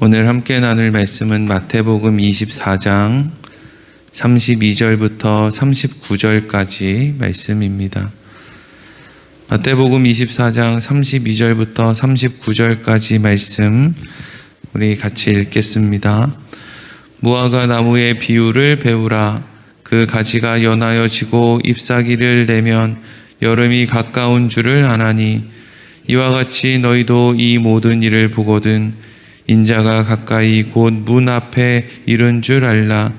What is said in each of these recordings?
오늘 함께 나눌 말씀은 마태복음 24장 32절부터 39절까지 말씀입니다. 마태복음 24장 32절부터 39절까지 말씀 우리 같이 읽겠습니다. 무화과 나무의 비유를 배우라. 그 가지가 연하여 지고 잎사귀를 내면 여름이 가까운 줄을 아나니 이와 같이 너희도 이 모든 일을 보거든 인자가 가까이 곧 문 앞에 이른 줄 알라.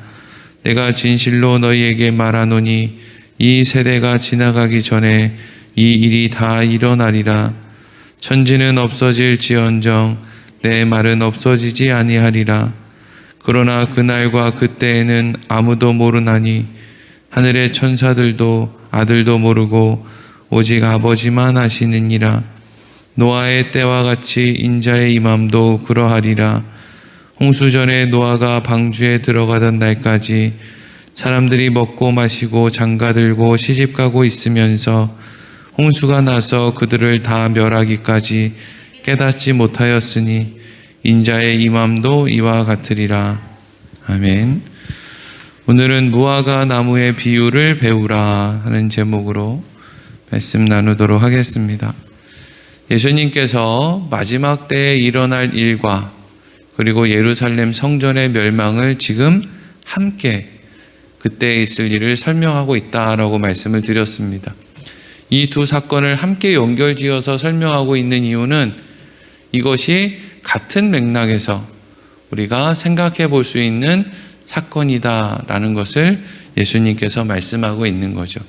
내가 진실로 너희에게 말하노니 이 세대가 지나가기 전에 이 일이 다 일어나리라. 천지는 없어질지언정 내 말은 없어지지 아니하리라. 그러나 그날과 그때에는 아무도 모르나니 하늘의 천사들도 아들도 모르고 오직 아버지만 아시느니라. 노아의 때와 같이 인자의 임함도 그러하리라. 홍수전에 노아가 방주에 들어가던 날까지 사람들이 먹고 마시고 장가들고 시집가고 있으면서 홍수가 나서 그들을 다 멸하기까지 깨닫지 못하였으니 인자의 임함도 이와 같으리라. 아멘. 오늘은 무화과 나무의 비유를 배우라 하는 제목으로 말씀 나누도록 하겠습니다. 예수님께서 마지막 때에 일어날 일과 그리고 예루살렘 성전의 멸망을 지금 함께 그때 있을 일을 설명하고 있다라고 말씀을 드렸습니다. 이 두 사건을 함께 연결지어서 설명하고 있는 이유는 이것이 같은 맥락에서 우리가 생각해 볼 수 있는 사건이다라는 것을 예수님께서 말씀하고 있는 거죠.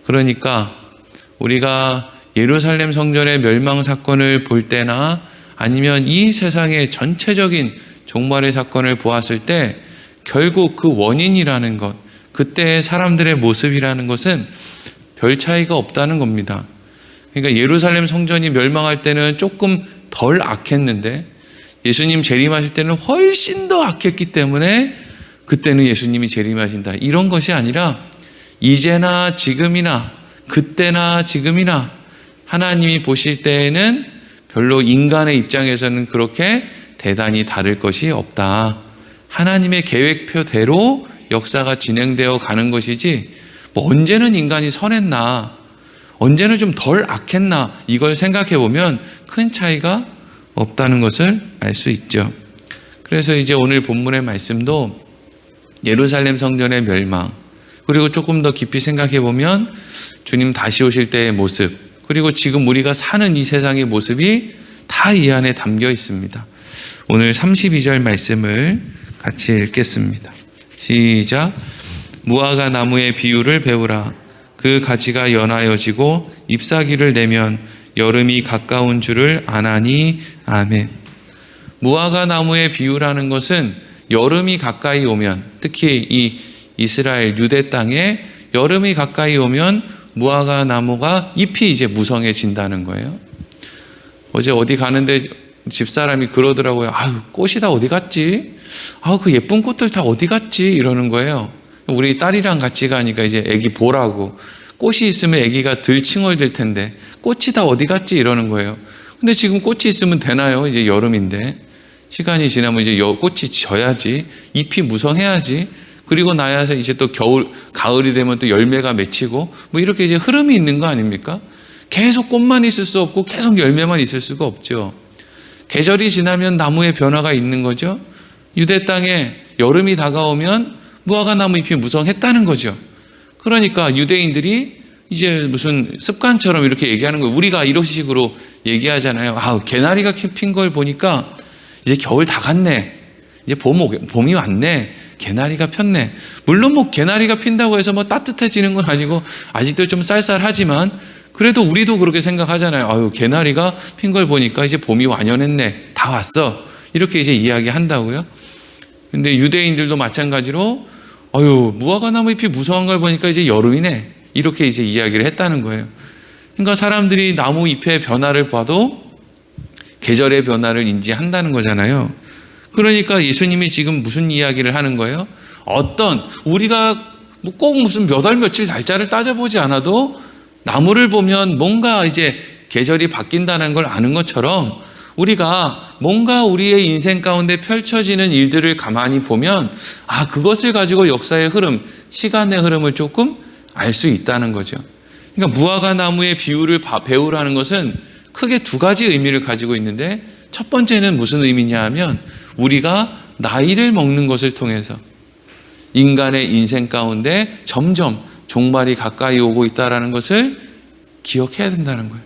그러니까 우리가 예루살렘 성전의 멸망 사건을 볼 때나 아니면 이 세상의 전체적인 종말의 사건을 보았을 때 결국 그 원인이라는 것, 그때의 사람들의 모습이라는 것은 별 차이가 없다는 겁니다. 그러니까 예루살렘 성전이 멸망할 때는 조금 덜 악했는데 예수님 재림하실 때는 훨씬 더 악했기 때문에 그때는 예수님이 재림하신다. 이런 것이 아니라 이제나 지금이나 그때나 지금이나 하나님이 보실 때에는 별로 인간의 입장에서는 그렇게 대단히 다를 것이 없다. 하나님의 계획표대로 역사가 진행되어 가는 것이지 뭐 언제는 인간이 선했나 언제는 좀 덜 악했나 이걸 생각해 보면 큰 차이가 없다는 것을 알 수 있죠. 그래서 이제 오늘 본문의 말씀도 예루살렘 성전의 멸망 그리고 조금 더 깊이 생각해 보면 주님 다시 오실 때의 모습 그리고 지금 우리가 사는 이 세상의 모습이 다 이 안에 담겨 있습니다. 오늘 32절 말씀을 같이 읽겠습니다. 시작. 무화과 나무의 비유를 배우라. 그 가지가 연하여지고 잎사귀를 내면 여름이 가까운 줄을 아나니. 아멘. 무화과 나무의 비유라는 것은 여름이 가까이 오면 특히 이 이스라엘 유대 땅에 여름이 가까이 오면 무화과 나무가 잎이 이제 무성해진다는 거예요. 어제 어디 가는데 집사람이 그러더라고요. 아유, 꽃이 다 어디 갔지? 아유, 그 예쁜 꽃들 다 어디 갔지? 이러는 거예요. 우리 딸이랑 같이 가니까 이제 애기 보라고. 꽃이 있으면 애기가 덜 칭얼댈 텐데 꽃이 다 어디 갔지? 이러는 거예요. 근데 지금 꽃이 있으면 되나요? 이제 여름인데. 시간이 지나면 이제 꽃이 져야지. 잎이 무성해야지. 그리고 나야서 이제 또 가을이 되면 또 열매가 맺히고 뭐 이렇게 이제 흐름이 있는 거 아닙니까? 계속 꽃만 있을 수 없고 계속 열매만 있을 수가 없죠. 계절이 지나면 나무의 변화가 있는 거죠. 유대 땅에 여름이 다가오면 무화과 나무 잎이 무성했다는 거죠. 그러니까 유대인들이 이제 무슨 습관처럼 이렇게 얘기하는 거예요. 우리가 이런 식으로 얘기하잖아요. 아, 개나리가 핀 걸 보니까 이제 겨울 다 갔네. 이제 봄이 왔네. 개나리가 폈네. 물론 뭐 개나리가 핀다고 해서 뭐 따뜻해지는 건 아니고 아직도 좀 쌀쌀하지만 그래도 우리도 그렇게 생각하잖아요. 아유, 개나리가 핀 걸 보니까 이제 봄이 완연했네. 다 왔어. 이렇게 이제 이야기한다고요. 근데 유대인들도 마찬가지로 아유, 무화과 나무 잎이 무성한 걸 보니까 이제 여름이네. 이렇게 이제 이야기를 했다는 거예요. 그러니까 사람들이 나무 잎의 변화를 봐도 계절의 변화를 인지한다는 거잖아요. 그러니까 예수님이 지금 무슨 이야기를 하는 거예요? 우리가 꼭 무슨 몇 월 며칠 날짜를 따져보지 않아도 나무를 보면 뭔가 이제 계절이 바뀐다는 걸 아는 것처럼 우리가 뭔가 우리의 인생 가운데 펼쳐지는 일들을 가만히 보면 그것을 가지고 역사의 흐름, 시간의 흐름을 조금 알 수 있다는 거죠. 그러니까 무화과 나무의 비유를 배우라는 것은 크게 두 가지 의미를 가지고 있는데, 첫 번째는 무슨 의미냐 하면 우리가 나이를 먹는 것을 통해서 인간의 인생 가운데 점점 종말이 가까이 오고 있다는 것을 기억해야 된다는 거예요.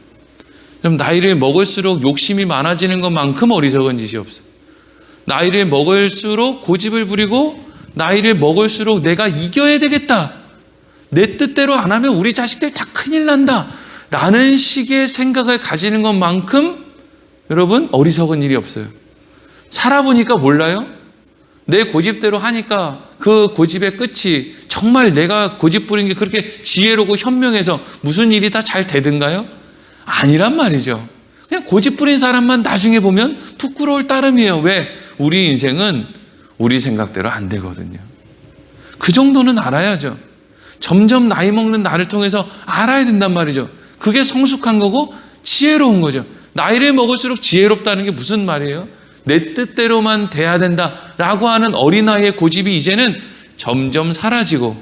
그럼 나이를 먹을수록 욕심이 많아지는 것만큼 어리석은 짓이 없어요. 나이를 먹을수록 고집을 부리고, 나이를 먹을수록 내가 이겨야 되겠다, 내 뜻대로 안 하면 우리 자식들 다 큰일 난다 라는 식의 생각을 가지는 것만큼 여러분 어리석은 일이 없어요. 살아보니까 몰라요? 내 고집대로 하니까 그 고집의 끝이 정말 내가 고집 부린 게 그렇게 지혜롭고 현명해서 무슨 일이 다 잘 되든가요? 아니란 말이죠. 그냥 고집 부린 사람만 나중에 보면 부끄러울 따름이에요. 왜? 우리 인생은 우리 생각대로 안 되거든요. 그 정도는 알아야죠. 점점 나이 먹는 나를 통해서 알아야 된단 말이죠. 그게 성숙한 거고 지혜로운 거죠. 나이를 먹을수록 지혜롭다는 게 무슨 말이에요? 내 뜻대로만 돼야 된다라고 하는 어린아이의 고집이 이제는 점점 사라지고,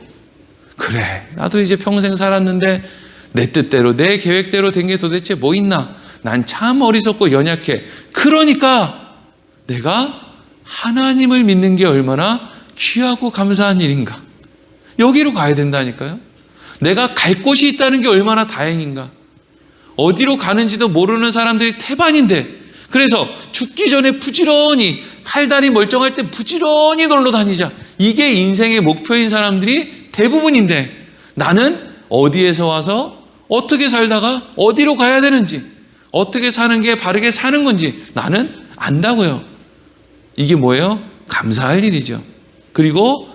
그래, 나도 이제 평생 살았는데 내 뜻대로 내 계획대로 된 게 도대체 뭐 있나? 난 참 어리석고 연약해. 그러니까 내가 하나님을 믿는 게 얼마나 귀하고 감사한 일인가. 여기로 가야 된다니까요. 내가 갈 곳이 있다는 게 얼마나 다행인가. 어디로 가는지도 모르는 사람들이 태반인데, 그래서 죽기 전에 부지런히 팔다리 멀쩡할 때 부지런히 놀러 다니자, 이게 인생의 목표인 사람들이 대부분인데, 나는 어디에서 와서 어떻게 살다가 어디로 가야 되는지, 어떻게 사는 게 바르게 사는 건지 나는 안다고요. 이게 뭐예요? 감사할 일이죠. 그리고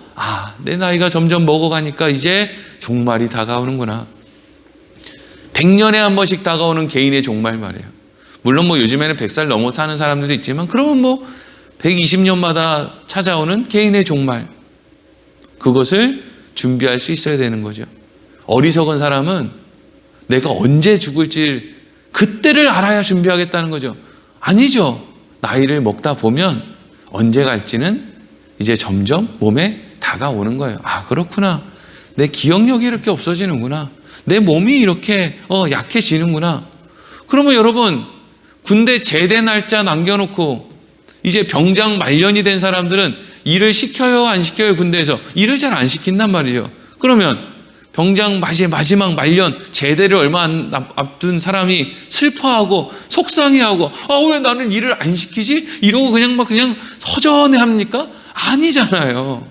내 나이가 점점 먹어가니까 이제 종말이 다가오는구나. 100년에 한 번씩 다가오는 개인의 종말 말이에요. 물론 요즘에는 100살 넘어 사는 사람들도 있지만, 그러면 120년마다 찾아오는 개인의 종말, 그것을 준비할 수 있어야 되는 거죠. 어리석은 사람은 내가 언제 죽을지 그때를 알아야 준비하겠다는 거죠. 아니죠. 나이를 먹다 보면 언제 갈지는 이제 점점 몸에 다가오는 거예요. 그렇구나. 내 기억력이 이렇게 없어지는구나. 내 몸이 이렇게 약해지는구나. 그러면 여러분, 군대 제대 날짜 남겨놓고 이제 병장 말년이 된 사람들은 일을 시켜요, 안 시켜요? 군대에서 일을 잘 안 시킨단 말이에요. 그러면 병장 마지막 말년 제대를 얼마 안 앞둔 사람이 슬퍼하고 속상해하고 왜 나는 일을 안 시키지? 이러고 그냥 허전해 합니까? 아니잖아요.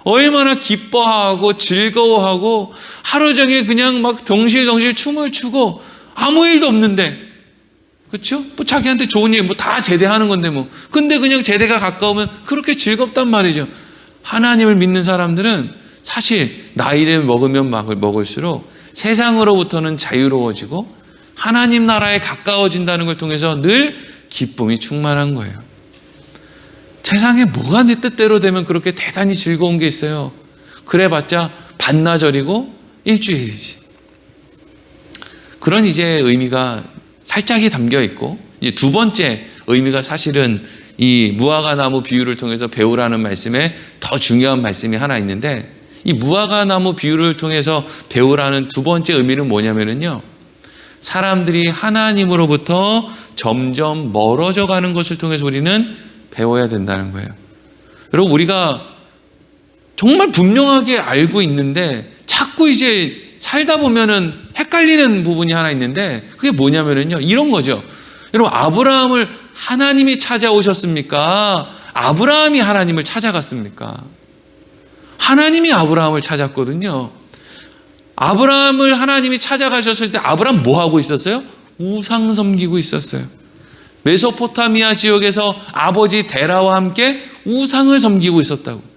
얼마나 기뻐하고 즐거워하고 하루 종일 그냥 덩실덩실 춤을 추고 아무 일도 없는데, 그렇죠? 자기한테 좋은 일 다 제대하는 건데 근데 그냥 제대가 가까우면 그렇게 즐겁단 말이죠. 하나님을 믿는 사람들은 사실 나이를 먹으면 먹을수록 세상으로부터는 자유로워지고 하나님 나라에 가까워진다는 걸 통해서 늘 기쁨이 충만한 거예요. 세상에 뭐가 내 뜻대로 되면 그렇게 대단히 즐거운 게 있어요. 그래봤자 반나절이고 일주일이지. 그런 이제 의미가 살짝이 담겨 있고, 이제 두 번째 의미가 사실은 이 무화과 나무 비유를 통해서 배우라는 말씀에 더 중요한 말씀이 하나 있는데, 이 무화과 나무 비유를 통해서 배우라는 두 번째 의미는 뭐냐면요, 사람들이 하나님으로부터 점점 멀어져 가는 것을 통해서 우리는 배워야 된다는 거예요. 여러분, 우리가 정말 분명하게 알고 있는데 자꾸 이제 살다 보면은 헷갈리는 부분이 하나 있는데, 그게 뭐냐면요, 이런 거죠. 여러분, 아브라함을 하나님이 찾아오셨습니까? 아브라함이 하나님을 찾아갔습니까? 하나님이 아브라함을 찾았거든요. 아브라함을 하나님이 찾아가셨을 때 아브라함 뭐 하고 있었어요? 우상 섬기고 있었어요. 메소포타미아 지역에서 아버지 데라와 함께 우상을 섬기고 있었다고.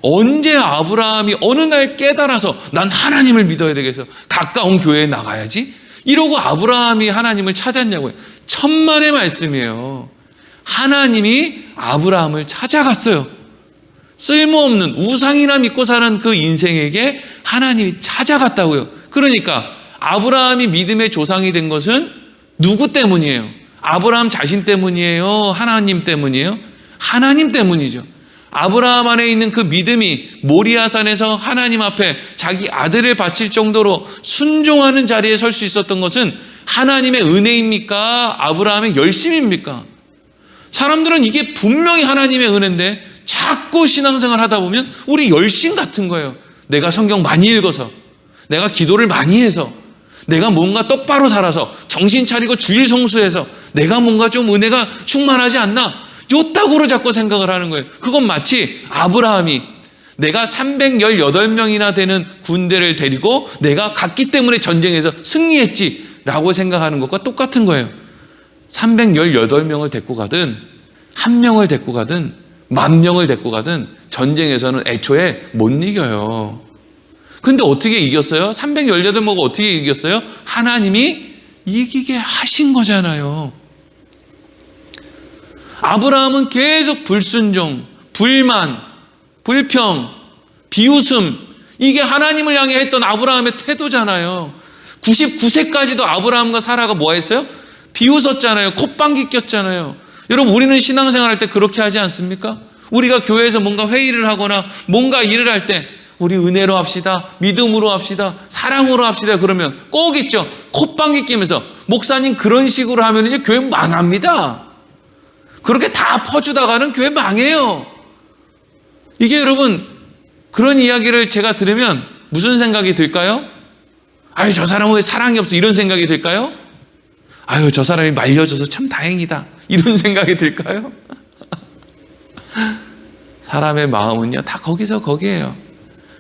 언제 아브라함이 어느 날 깨달아서 난 하나님을 믿어야 되겠어, 가까운 교회에 나가야지, 이러고 아브라함이 하나님을 찾았냐고요. 천만의 말씀이에요. 하나님이 아브라함을 찾아갔어요. 쓸모없는 우상이나 믿고 사는 그 인생에게 하나님이 찾아갔다고요. 그러니까 아브라함이 믿음의 조상이 된 것은 누구 때문이에요? 아브라함 자신 때문이에요? 하나님 때문이에요? 하나님 때문이죠. 아브라함 안에 있는 그 믿음이 모리아산에서 하나님 앞에 자기 아들을 바칠 정도로 순종하는 자리에 설 수 있었던 것은 하나님의 은혜입니까? 아브라함의 열심입니까? 사람들은 이게 분명히 하나님의 은혜인데 자꾸 신앙생활 하다 보면 우리 열심 같은 거예요. 내가 성경 많이 읽어서, 내가 기도를 많이 해서, 내가 뭔가 똑바로 살아서, 정신 차리고 주일 성수해서 내가 뭔가 좀 은혜가 충만하지 않나? 요따구로 자꾸 생각을 하는 거예요. 그건 마치 아브라함이 내가 318명이나 되는 군대를 데리고 내가 갔기 때문에 전쟁에서 승리했지라고 생각하는 것과 똑같은 거예요. 318명을 데리고 가든 1명을 데리고 가든 10,000명을 데리고 가든 전쟁에서는 애초에 못 이겨요. 근데 어떻게 이겼어요? 318명을 어떻게 이겼어요? 하나님이 이기게 하신 거잖아요. 아브라함은 계속 불순종, 불만, 불평, 비웃음, 이게 하나님을 향해 했던 아브라함의 태도잖아요. 99세까지도 아브라함과 사라가 뭐 했어요? 비웃었잖아요. 콧방귀 꼈잖아요. 여러분, 우리는 신앙생활 할 때 그렇게 하지 않습니까? 우리가 교회에서 뭔가 회의를 하거나 뭔가 일을 할 때 우리 은혜로 합시다, 믿음으로 합시다, 사랑으로 합시다 그러면 꼭 있죠. 콧방귀 끼면서 목사님 그런 식으로 하면 교회 망합니다. 그렇게 다 퍼주다가는 교회 망해요. 이게 여러분, 그런 이야기를 제가 들으면 무슨 생각이 들까요? 아유, 저 사람은 왜 사랑이 없어? 이런 생각이 들까요? 아유, 저 사람이 말려줘서 참 다행이다. 이런 생각이 들까요? 사람의 마음은요, 다 거기서 거기에요.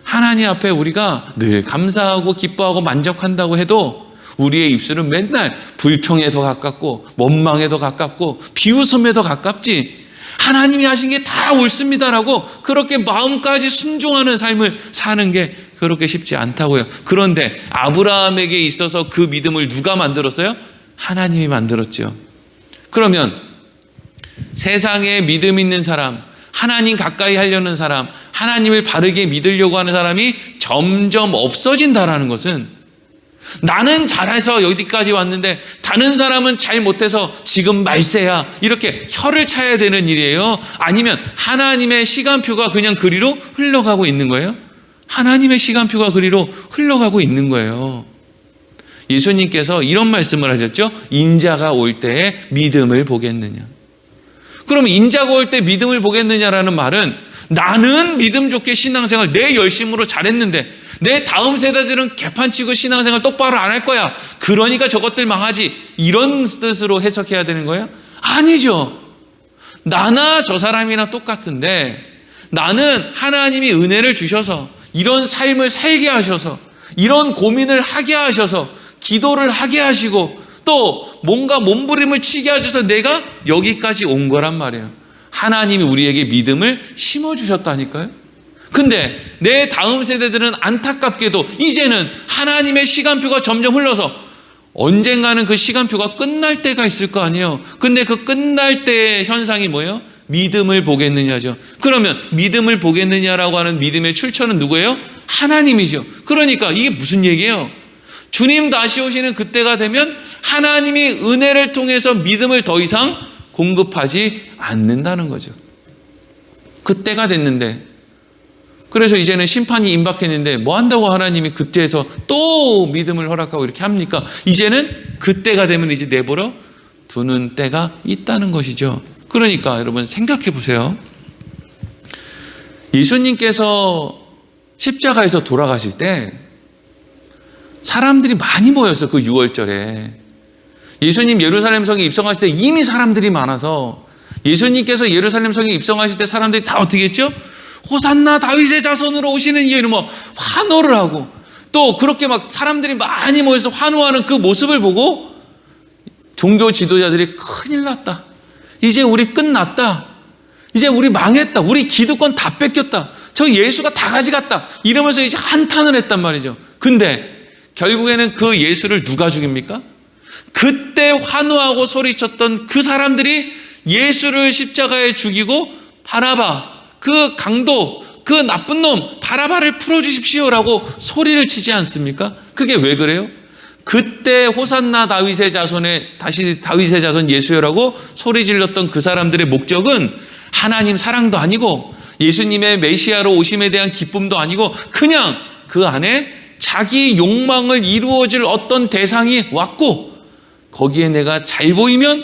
하나님 앞에 우리가 늘 감사하고 기뻐하고 만족한다고 해도 우리의 입술은 맨날 불평에 더 가깝고 원망에 더 가깝고 비웃음에 더 가깝지, 하나님이 하신 게 다 옳습니다라고 그렇게 마음까지 순종하는 삶을 사는 게 그렇게 쉽지 않다고요. 그런데 아브라함에게 있어서 그 믿음을 누가 만들었어요? 하나님이 만들었죠. 그러면 세상에 믿음 있는 사람, 하나님 가까이 하려는 사람, 하나님을 바르게 믿으려고 하는 사람이 점점 없어진다라는 것은, 나는 잘해서 여기까지 왔는데 다른 사람은 잘 못해서 지금 말세야, 이렇게 혀를 차야 되는 일이에요? 아니면 하나님의 시간표가 그냥 그리로 흘러가고 있는 거예요? 하나님의 시간표가 그리로 흘러가고 있는 거예요. 예수님께서 이런 말씀을 하셨죠. 인자가 올 때에 믿음을 보겠느냐. 그럼 인자가 올 때 믿음을 보겠느냐라는 말은, 나는 믿음 좋게 신앙생활 내 열심으로 잘했는데 내 다음 세대들은 개판치고 신앙생활 똑바로 안 할 거야, 그러니까 저것들 망하지, 이런 뜻으로 해석해야 되는 거예요? 아니죠. 나나 저 사람이나 똑같은데, 나는 하나님이 은혜를 주셔서 이런 삶을 살게 하셔서 이런 고민을 하게 하셔서 기도를 하게 하시고 또 뭔가 몸부림을 치게 하셔서 내가 여기까지 온 거란 말이에요. 하나님이 우리에게 믿음을 심어주셨다니까요. 근데 내 다음 세대들은 안타깝게도 이제는 하나님의 시간표가 점점 흘러서 언젠가는 그 시간표가 끝날 때가 있을 거 아니에요. 근데 그 끝날 때의 현상이 뭐예요? 믿음을 보겠느냐죠. 그러면 믿음을 보겠느냐라고 하는 믿음의 출처는 누구예요? 하나님이죠. 그러니까 이게 무슨 얘기예요? 주님 다시 오시는 그때가 되면 하나님이 은혜를 통해서 믿음을 더 이상 공급하지 않는다는 거죠. 그때가 됐는데, 그래서 이제는 심판이 임박했는데 뭐 한다고 하나님이 그때에서 또 믿음을 허락하고 이렇게 합니까? 이제는 그때가 되면 이제 내버려 두는 때가 있다는 것이죠. 그러니까 여러분 생각해 보세요. 예수님께서 십자가에서 돌아가실 때 사람들이 많이 모였어요. 그 6월절에 예수님 예루살렘 성에 입성하실 때 이미 사람들이 많아서, 예수님께서 예루살렘 성에 입성하실 때 사람들이 다 어떻게 했죠? 호산나 다윗의 자손으로 오시는 이에는 뭐 환호를 하고, 또 그렇게 막 사람들이 많이 모여서 환호하는 그 모습을 보고 종교 지도자들이 큰일 났다, 이제 우리 끝났다, 이제 우리 망했다, 우리 기득권 다 뺏겼다, 저 예수가 다 가져갔다, 이러면서 이제 한탄을 했단 말이죠. 근데 결국에는 그 예수를 누가 죽입니까? 그때 환호하고 소리쳤던 그 사람들이 예수를 십자가에 죽이고 바라바, 그 강도, 그 나쁜 놈 바라바를 풀어주십시오라고 소리를 치지 않습니까? 그게 왜 그래요? 그때 호산나 다윗의 자손에 다시 다윗의 자손 예수여라고 소리 질렀던 그 사람들의 목적은 하나님 사랑도 아니고 예수님의 메시아로 오심에 대한 기쁨도 아니고 그냥 그 안에 자기 욕망을 이루어질 어떤 대상이 왔고 거기에 내가 잘 보이면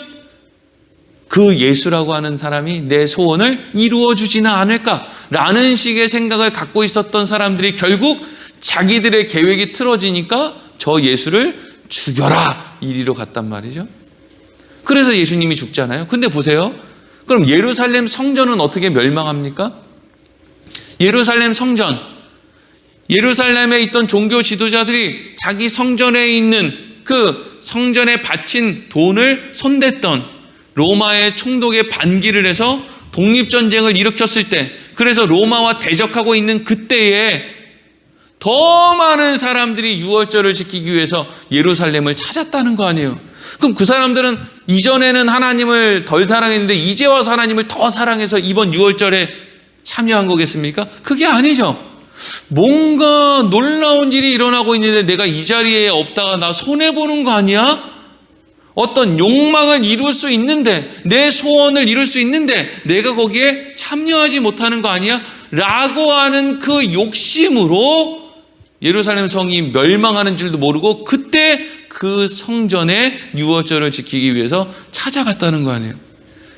그 예수라고 하는 사람이 내 소원을 이루어 주지는 않을까라는 식의 생각을 갖고 있었던 사람들이 결국 자기들의 계획이 틀어지니까 저 예수를 죽여라 이리로 갔단 말이죠. 그래서 예수님이 죽잖아요. 근데 보세요. 그럼 예루살렘 성전은 어떻게 멸망합니까? 예루살렘 성전, 예루살렘에 있던 종교 지도자들이 자기 성전에 있는 그 성전에 바친 돈을 손댔던 로마의 총독에 반기를 해서 독립전쟁을 일으켰을 때, 그래서 로마와 대적하고 있는 그때에 더 많은 사람들이 유월절을 지키기 위해서 예루살렘을 찾았다는 거 아니에요. 그럼 그 사람들은 이전에는 하나님을 덜 사랑했는데 이제 와서 하나님을 더 사랑해서 이번 유월절에 참여한 거겠습니까? 그게 아니죠. 뭔가 놀라운 일이 일어나고 있는데 내가 이 자리에 없다가 나 손해보는 거 아니야? 어떤 욕망을 이룰 수 있는데, 내 소원을 이룰 수 있는데 내가 거기에 참여하지 못하는 거 아니야? 라고 하는 그 욕심으로 예루살렘 성이 멸망하는 줄도 모르고 그때 그 성전에 유월절을 지키기 위해서 찾아갔다는 거 아니에요.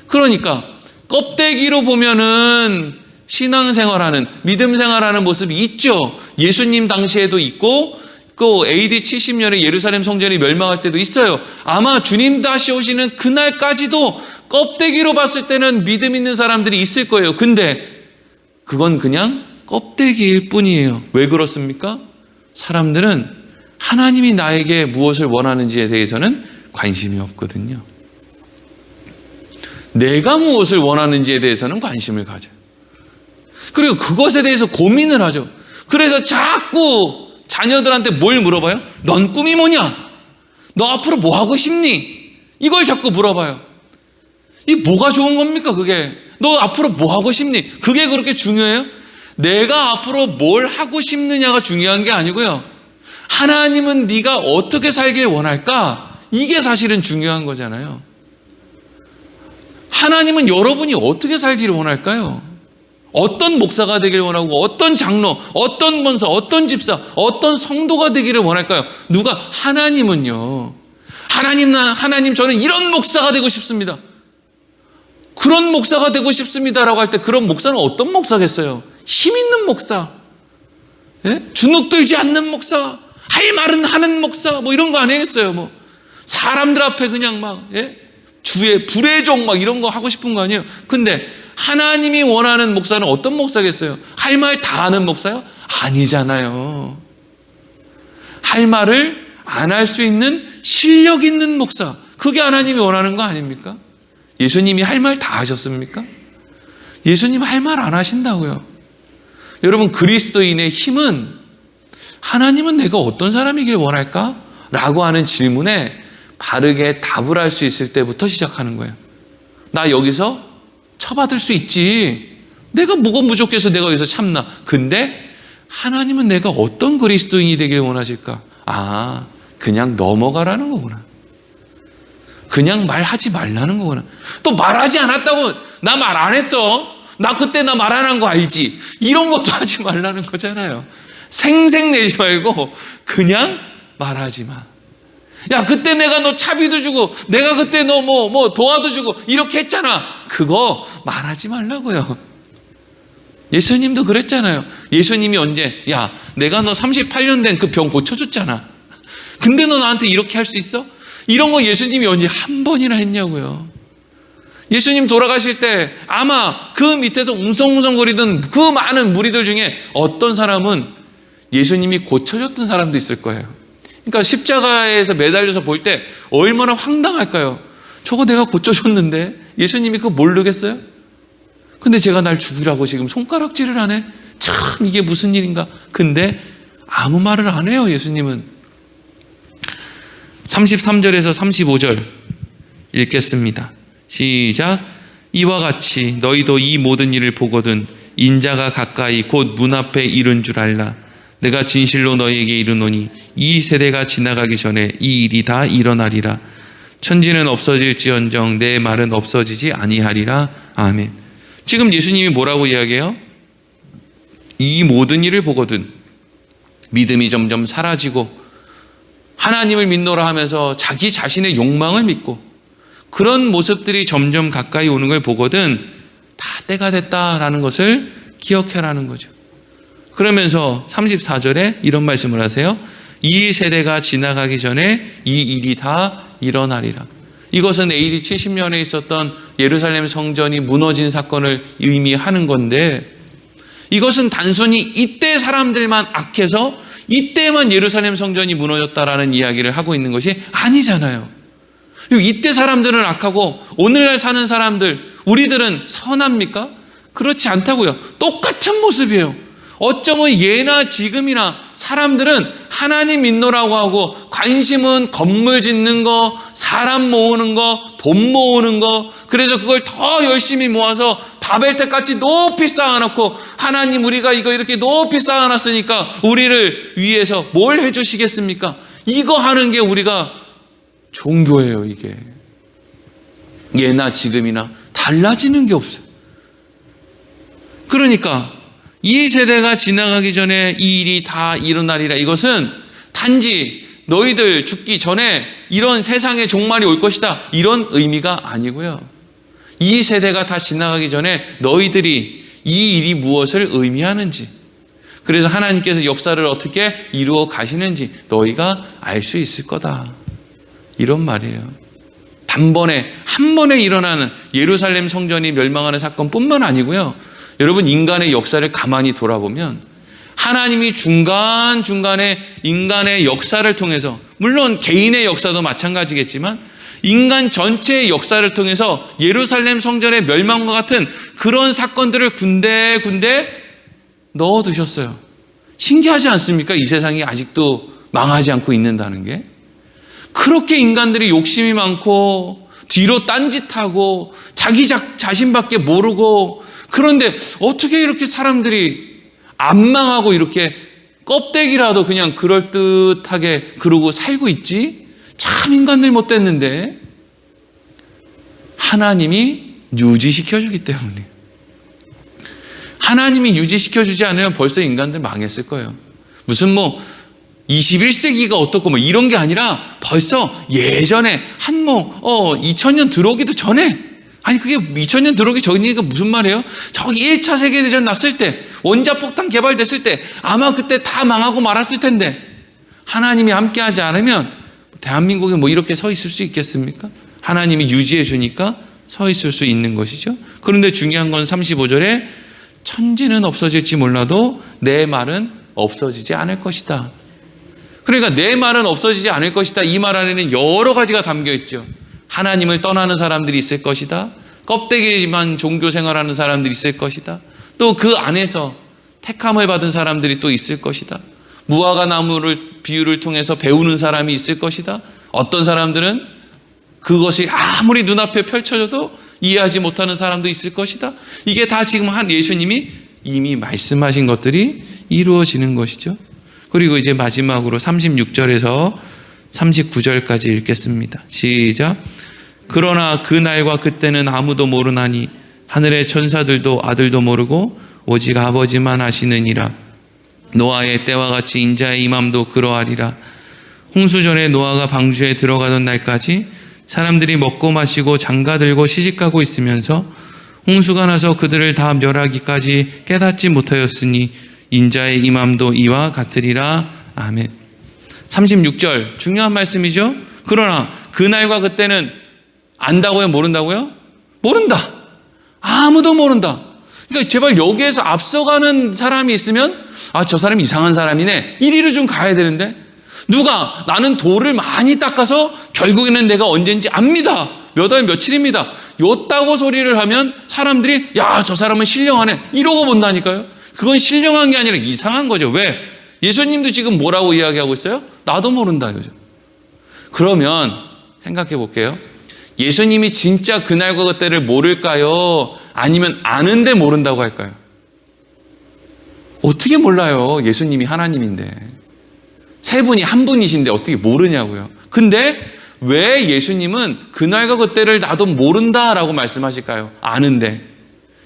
그러니까 껍데기로 보면은 신앙생활하는, 믿음생활하는 모습이 있죠. 예수님 당시에도 있고 그 AD 70년에 예루살렘 성전이 멸망할 때도 있어요. 아마 주님 다시 오시는 그날까지도 껍데기로 봤을 때는 믿음 있는 사람들이 있을 거예요. 근데 그건 그냥 껍데기일 뿐이에요. 왜 그렇습니까? 사람들은 하나님이 나에게 무엇을 원하는지에 대해서는 관심이 없거든요. 내가 무엇을 원하는지에 대해서는 관심을 가져요. 그리고 그것에 대해서 고민을 하죠. 그래서 자꾸 자녀들한테 뭘 물어봐요? 넌 꿈이 뭐냐? 너 앞으로 뭐 하고 싶니? 이걸 자꾸 물어봐요. 이 뭐가 좋은 겁니까 그게? 너 앞으로 뭐 하고 싶니? 그게 그렇게 중요해요? 내가 앞으로 뭘 하고 싶느냐가 중요한 게 아니고요. 하나님은 네가 어떻게 살길 원할까? 이게 사실은 중요한 거잖아요. 하나님은 여러분이 어떻게 살기를 원할까요? 어떤 목사가 되길 원하고 어떤 장로, 어떤 권사, 어떤 집사, 어떤 성도가 되기를 원할까요? 누가? 하나님은요. 하나님 저는 이런 목사가 되고 싶습니다. 그런 목사가 되고 싶습니다라고 할 때 그런 목사는 어떤 목사겠어요? 힘 있는 목사, 예? 주눅 들지 않는 목사, 할 말은 하는 목사, 뭐 이런 거 아니겠어요? 뭐 사람들 앞에 그냥 막 주의 불의 종 막 이런 거 하고 싶은 거 아니에요? 근데 하나님이 원하는 목사는 어떤 목사겠어요? 할 말 다 하는 목사요? 아니잖아요. 할 말을 안 할 수 있는 실력 있는 목사, 그게 하나님이 원하는 거 아닙니까? 예수님이 할 말 다 하셨습니까? 예수님 할 말 안 하신다고요. 여러분, 그리스도인의 힘은 하나님은 내가 어떤 사람이길 원할까? 라고 하는 질문에 바르게 답을 할 수 있을 때부터 시작하는 거예요. 나 여기서 처받을 수 있지. 내가 뭐가 부족해서 내가 여기서 참나. 근데 하나님은 내가 어떤 그리스도인이 되길 원하실까? 아, 그냥 넘어가라는 거구나. 그냥 말하지 말라는 거구나. 또 말하지 않았다고 나 말 안 했어. 나 그때 나 말 안 한 거 알지? 이런 것도 하지 말라는 거잖아요. 생색 내지 말고 그냥 말하지 마. 야, 그때 내가 너 차비도 주고 내가 그때 너 뭐 도와도 주고 이렇게 했잖아. 그거 말하지 말라고요. 예수님도 그랬잖아요. 예수님이 언제, 야, 내가 너 38년 된 그 병 고쳐줬잖아. 근데 너 나한테 이렇게 할 수 있어? 이런 거 예수님이 언제 한 번이나 했냐고요. 예수님 돌아가실 때 아마 그 밑에서 웅성웅성거리던 그 많은 무리들 중에 어떤 사람은 예수님이 고쳐줬던 사람도 있을 거예요. 그러니까 십자가에서 매달려서 볼 때 얼마나 황당할까요? 저거 내가 고쳐줬는데 예수님이 그거 모르겠어요? 근데 제가 날 죽이라고 지금 손가락질을 하네? 참 이게 무슨 일인가? 근데 아무 말을 안 해요, 예수님은. 33절에서 35절 읽겠습니다. 시작. 이와 같이 너희도 이 모든 일을 보거든 인자가 가까이 곧 문 앞에 이른 줄 알라. 내가 진실로 너희에게 이르노니 이 세대가 지나가기 전에 이 일이 다 일어나리라. 천지는 없어질지언정 내 말은 없어지지 아니하리라. 아멘. 지금 예수님이 뭐라고 이야기해요? 이 모든 일을 보거든 믿음이 점점 사라지고 하나님을 믿노라 하면서 자기 자신의 욕망을 믿고 그런 모습들이 점점 가까이 오는 걸 보거든 다 때가 됐다라는 것을 기억해라는 거죠. 그러면서 34절에 이런 말씀을 하세요. 이 세대가 지나가기 전에 이 일이 다 일어나리라. 이것은 AD 70년에 있었던 예루살렘 성전이 무너진 사건을 의미하는 건데 이것은 단순히 이때 사람들만 악해서 이때만 예루살렘 성전이 무너졌다라는 이야기를 하고 있는 것이 아니잖아요. 이때 사람들은 악하고 오늘날 사는 사람들 우리들은 선합니까? 그렇지 않다고요. 똑같은 모습이에요. 어쩌면 예나 지금이나 사람들은 하나님 믿노라고 하고 관심은 건물 짓는 거, 사람 모으는 거, 돈 모으는 거, 그래서 그걸 더 열심히 모아서 바벨탑같이 높이 쌓아놓고 하나님 우리가 이거 이렇게 높이 쌓아놨으니까 우리를 위해서 뭘 해주시겠습니까? 이거 하는 게 우리가 종교예요. 이게 예나 지금이나 달라지는 게 없어요. 그러니까 이 세대가 지나가기 전에 이 일이 다 일어나리라. 이것은 단지 너희들 죽기 전에 이런 세상의 종말이 올 것이다 이런 의미가 아니고요. 이 세대가 다 지나가기 전에 너희들이 이 일이 무엇을 의미하는지, 그래서 하나님께서 역사를 어떻게 이루어 가시는지 너희가 알 수 있을 거다 이런 말이에요. 단번에 한 번에 일어나는 예루살렘 성전이 멸망하는 사건뿐만 아니고요. 여러분 인간의 역사를 가만히 돌아보면 하나님이 중간중간에 인간의 역사를 통해서, 물론 개인의 역사도 마찬가지겠지만 인간 전체의 역사를 통해서 예루살렘 성전의 멸망과 같은 그런 사건들을 군데군데 넣어두셨어요. 신기하지 않습니까? 이 세상이 아직도 망하지 않고 있는다는 게. 그렇게 인간들이 욕심이 많고 뒤로 딴짓하고 자기 자신밖에 모르고, 그런데 어떻게 이렇게 사람들이 안 망하고 이렇게 껍데기라도 그냥 그럴듯하게 그러고 살고 있지? 참 인간들 못됐는데 하나님이 유지시켜주기 때문에. 하나님이 유지시켜주지 않으면 벌써 인간들 망했을 거예요. 무슨 21세기가 어떻고 이런 게 아니라 벌써 예전에 2000년 들어오기도 전에, 아니 그게 2000년 들어오기 전이니까 무슨 말이에요? 저기 1차 세계대전 났을 때, 원자폭탄 개발됐을 때 아마 그때 다 망하고 말았을 텐데 하나님이 함께하지 않으면 대한민국이 이렇게 서 있을 수 있겠습니까? 하나님이 유지해 주니까 서 있을 수 있는 것이죠. 그런데 중요한 건 35절에 천지는 없어질지 몰라도 내 말은 없어지지 않을 것이다. 그러니까 내 말은 없어지지 않을 것이다. 이 말 안에는 여러 가지가 담겨 있죠. 하나님을 떠나는 사람들이 있을 것이다. 껍데기지만 종교 생활하는 사람들이 있을 것이다. 또 그 안에서 택함을 받은 사람들이 또 있을 것이다. 무화과 나무를 비유를 통해서 배우는 사람이 있을 것이다. 어떤 사람들은 그것이 아무리 눈앞에 펼쳐져도 이해하지 못하는 사람도 있을 것이다. 이게 다 지금 예수님이 이미 말씀하신 것들이 이루어지는 것이죠. 그리고 이제 마지막으로 36절에서 39절까지 읽겠습니다. 시작. 그러나 그 날과 그때는 아무도 모르나니 하늘의 천사들도 아들도 모르고 오직 아버지만 아시느니라. 노아의 때와 같이 인자의 임함도 그러하리라. 홍수전에 노아가 방주에 들어가던 날까지 사람들이 먹고 마시고 장가들고 시집가고 있으면서 홍수가 나서 그들을 다 멸하기까지 깨닫지 못하였으니 인자의 임함도 이와 같으리라. 아멘. 36절 중요한 말씀이죠. 그러나 그날과 그때는 안다고요? 모른다고요? 모른다. 아무도 모른다. 그러니까 제발 여기에서 앞서가는 사람이 있으면 저 사람이 이상한 사람이네, 이리로 좀 가야 되는데, 누가 나는 돌을 많이 닦아서 결국에는 내가 언젠지 압니다, 몇 월 며칠입니다, 요따고 소리를 하면 사람들이 야 저 사람은 신령하네 이러고 본다니까요. 그건 신령한 게 아니라 이상한 거죠. 왜? 예수님도 지금 뭐라고 이야기하고 있어요? 나도 모른다 이거죠. 그러면 생각해 볼게요. 예수님이 진짜 그날과 그때를 모를까요? 아니면 아는데 모른다고 할까요? 어떻게 몰라요? 예수님이 하나님인데. 세 분이 한 분이신데 어떻게 모르냐고요. 근데 왜 예수님은 그날과 그때를 나도 모른다라고 말씀하실까요? 아는데.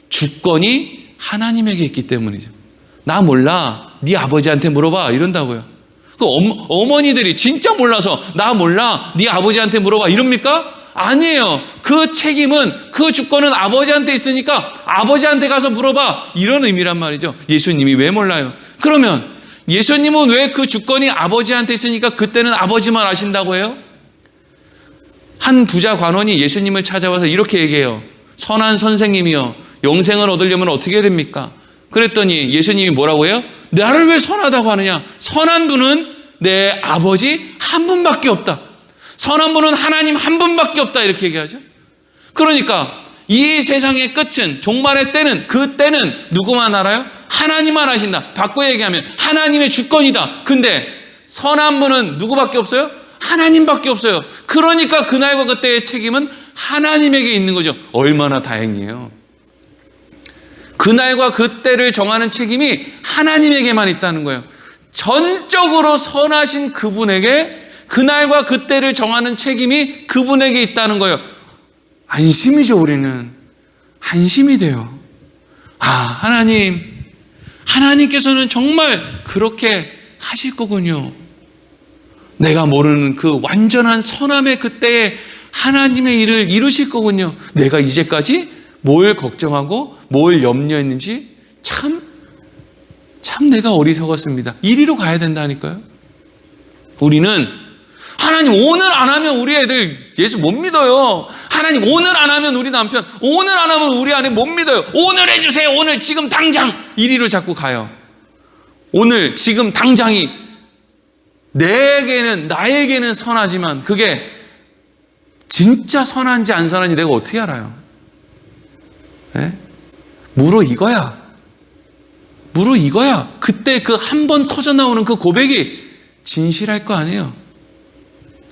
주권이 하나님에게 있기 때문이죠. 나 몰라. 네 아버지한테 물어봐. 이런다고요. 그 어머니들이 진짜 몰라서 나 몰라. 네 아버지한테 물어봐. 이럽니까? 아니에요. 그 책임은, 그 주권은 아버지한테 있으니까 아버지한테 가서 물어봐. 이런 의미란 말이죠. 예수님이 왜 몰라요? 그러면 예수님은 왜 그 주권이 아버지한테 있으니까 그때는 아버지만 아신다고 해요? 한 부자 관원이 예수님을 찾아와서 이렇게 얘기해요. 선한 선생님이요, 영생을 얻으려면 어떻게 해야 됩니까? 그랬더니 예수님이 뭐라고 해요? 나를 왜 선하다고 하느냐? 선한 분은 내 아버지 한 분밖에 없다. 선한 분은 하나님 한 분밖에 없다. 이렇게 얘기하죠. 그러니까 이 세상의 끝은, 종말의 때는, 그 때는 누구만 알아요? 하나님만 아신다. 바꿔 얘기하면 하나님의 주권이다. 근데 선한 분은 누구밖에 없어요? 하나님밖에 없어요. 그러니까 그날과 그때의 책임은 하나님에게 있는 거죠. 얼마나 다행이에요. 그날과 그때를 정하는 책임이 하나님에게만 있다는 거예요. 전적으로 선하신 그분에게 그날과 그때를 정하는 책임이 그분에게 있다는 거예요. 안심이죠. 우리는 안심이 돼요. 하나님께서는 정말 그렇게 하실 거군요. 내가 모르는 그 완전한 선함의 그때에 하나님의 일을 이루실 거군요. 내가 이제까지 뭘 걱정하고 뭘 염려했는지 참 내가 어리석었습니다. 이리로 가야 된다니까요. 우리는 하나님 오늘 안 하면 우리 애들 예수 못 믿어요. 하나님 오늘 안 하면 우리 남편, 오늘 안 하면 우리 아내 못 믿어요. 오늘 해주세요. 오늘 지금 당장. 이리로 자꾸 가요. 오늘 지금 당장이 나에게는 선하지만 그게 진짜 선한지 안 선한지 내가 어떻게 알아요? 네? 무르익어야. 그때 그 한 번 터져나오는 그 고백이 진실할 거 아니에요.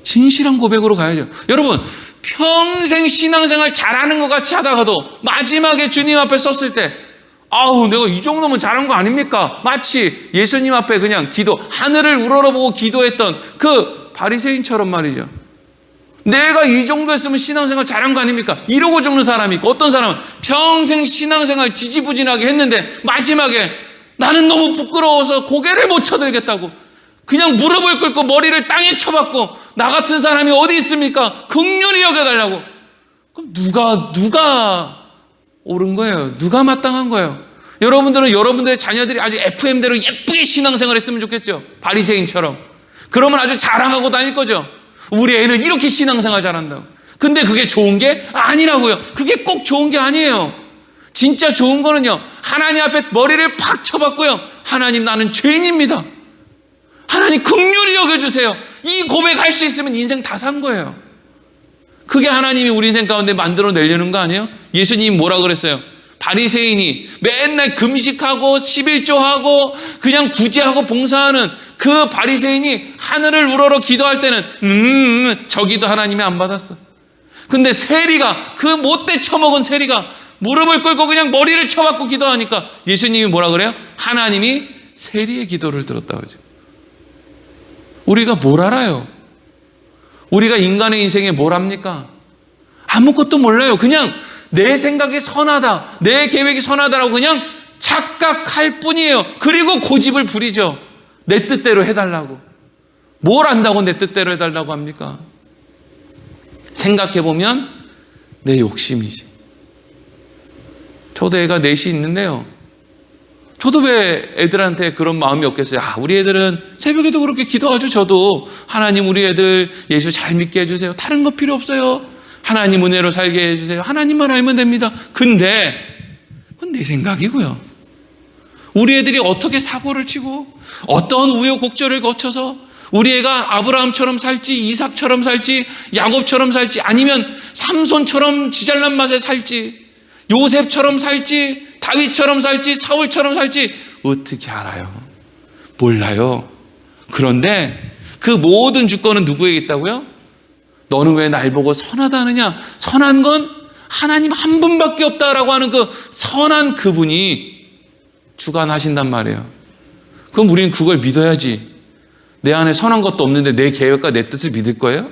진실한 고백으로 가야죠. 여러분, 평생 신앙생활 잘하는 것 같이 하다가도 마지막에 주님 앞에 섰을 때 내가 이 정도면 잘한 거 아닙니까? 마치 예수님 앞에 그냥 하늘을 우러러보고 기도했던 그 바리새인처럼 말이죠. 내가 이 정도 했으면 신앙생활 잘한 거 아닙니까? 이러고 죽는 사람이 있고, 어떤 사람은 평생 신앙생활 지지부진하게 했는데 마지막에 나는 너무 부끄러워서 고개를 못 쳐들겠다고 그냥 무릎을 꿇고 머리를 땅에 쳐박고 나 같은 사람이 어디 있습니까? 긍휼히 여겨달라고. 그럼 누가 옳은 거예요? 누가 마땅한 거예요? 여러분들은 여러분들의 자녀들이 아주 FM대로 예쁘게 신앙생활 했으면 좋겠죠. 바리새인처럼. 그러면 아주 자랑하고 다닐 거죠. 우리 애는 이렇게 신앙생활 잘한다고. 근데 그게 좋은 게 아니라고요. 그게 꼭 좋은 게 아니에요. 진짜 좋은 거는요, 하나님 앞에 머리를 팍 쳐박고요, 하나님 나는 죄인입니다. 하나님 긍휼히 여겨주세요. 이 고백할 수 있으면 인생 다 산 거예요. 그게 하나님이 우리 인생 가운데 만들어 내려는 거 아니에요? 예수님이 뭐라 그랬어요? 바리새인이 맨날 금식하고 11조하고 그냥 구제하고 봉사하는 그 바리새인이 하늘을 우러러 기도할 때는 저 기도 하나님이 안 받았어. 근데 세리가, 그 못돼 처먹은 세리가 무릎을 꿇고 그냥 머리를 쳐박고 기도하니까 예수님이 뭐라 그래요? 하나님이 세리의 기도를 들었다고 하죠. 우리가 뭘 알아요? 우리가 인간의 인생에 뭘 합니까? 아무것도 몰라요. 그냥 내 생각이 선하다, 내 계획이 선하다라고 그냥 착각할 뿐이에요. 그리고 고집을 부리죠. 내 뜻대로 해달라고. 뭘 안다고 내 뜻대로 해달라고 합니까? 생각해보면 내 욕심이지. 저도 애가 넷이 있는데요, 저도 왜 애들한테 그런 마음이 없겠어요? 우리 애들은 새벽에도 그렇게 기도하죠. 저도 하나님 우리 애들 예수 잘 믿게 해주세요. 다른 거 필요 없어요. 하나님 은혜로 살게 해주세요. 하나님만 알면 됩니다. 근데 그건 내 생각이고요. 우리 애들이 어떻게 사고를 치고 어떤 우여곡절을 거쳐서 우리 애가 아브라함처럼 살지, 이삭처럼 살지, 야곱처럼 살지, 아니면 삼손처럼 지잘난 맛에 살지, 요셉처럼 살지, 다윗처럼 살지, 사울처럼 살지 어떻게 알아요? 몰라요. 그런데 그 모든 주권은 누구에게 있다고요? 너는 왜 날 보고 선하다 하느냐? 선한 건 하나님 한 분밖에 없다라고 하는 그 선한 그분이 주관하신단 말이에요. 그럼 우리는 그걸 믿어야지. 내 안에 선한 것도 없는데 내 계획과 내 뜻을 믿을 거예요?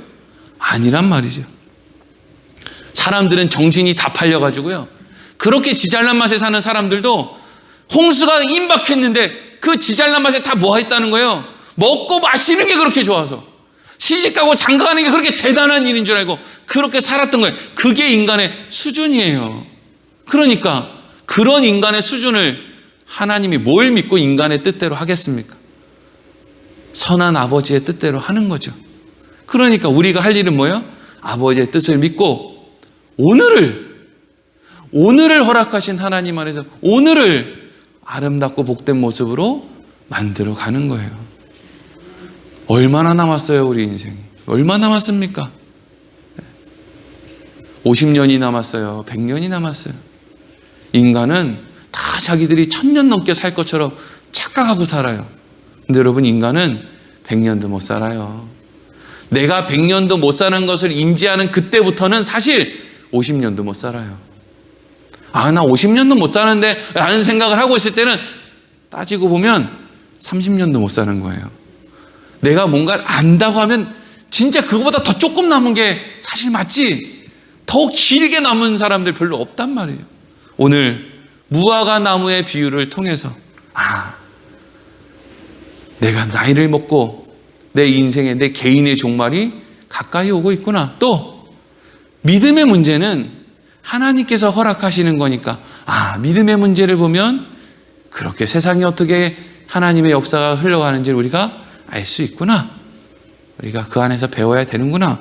아니란 말이죠. 사람들은 정신이 다 팔려가지고요. 그렇게 지잘난 맛에 사는 사람들도 홍수가 임박했는데 그 지잘난 맛에 다 뭐 했다는 거예요? 먹고 마시는 게 그렇게 좋아서, 시집가고 장가가는 게 그렇게 대단한 일인 줄 알고 그렇게 살았던 거예요. 그게 인간의 수준이에요. 그러니까 그런 인간의 수준을 하나님이 뭘 믿고 인간의 뜻대로 하겠습니까? 선한 아버지의 뜻대로 하는 거죠. 그러니까 우리가 할 일은 뭐예요? 아버지의 뜻을 믿고 오늘을 허락하신 하나님 안에서 오늘을 아름답고 복된 모습으로 만들어 가는 거예요. 얼마나 남았어요, 우리 인생이? 얼마 남았습니까? 50년이 남았어요. 100년이 남았어요. 인간은 다 자기들이 1000년 넘게 살 것처럼 착각하고 살아요. 근데 여러분, 인간은 100년도 못 살아요. 내가 100년도 못 사는 것을 인지하는 그때부터는 사실 50년도 못 살아요. 아, 나 50년도 못 사는데 라는 생각을 하고 있을 때는 따지고 보면 30년도 못 사는 거예요. 내가 뭔가를 안다고 하면 진짜 그거보다 더 조금 남은 게 사실 맞지, 더 길게 남은 사람들 별로 없단 말이에요. 오늘 무화과 나무의 비유를 통해서 내가 나이를 먹고 내 인생의 내 개인의 종말이 가까이 오고 있구나. 또 믿음의 문제는 하나님께서 허락하시는 거니까 믿음의 문제를 보면 그렇게 세상이 어떻게 하나님의 역사가 흘러가는지를 우리가 알 수 있구나. 우리가 그 안에서 배워야 되는구나.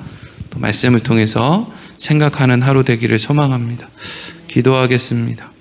또 말씀을 통해서 생각하는 하루 되기를 소망합니다. 기도하겠습니다.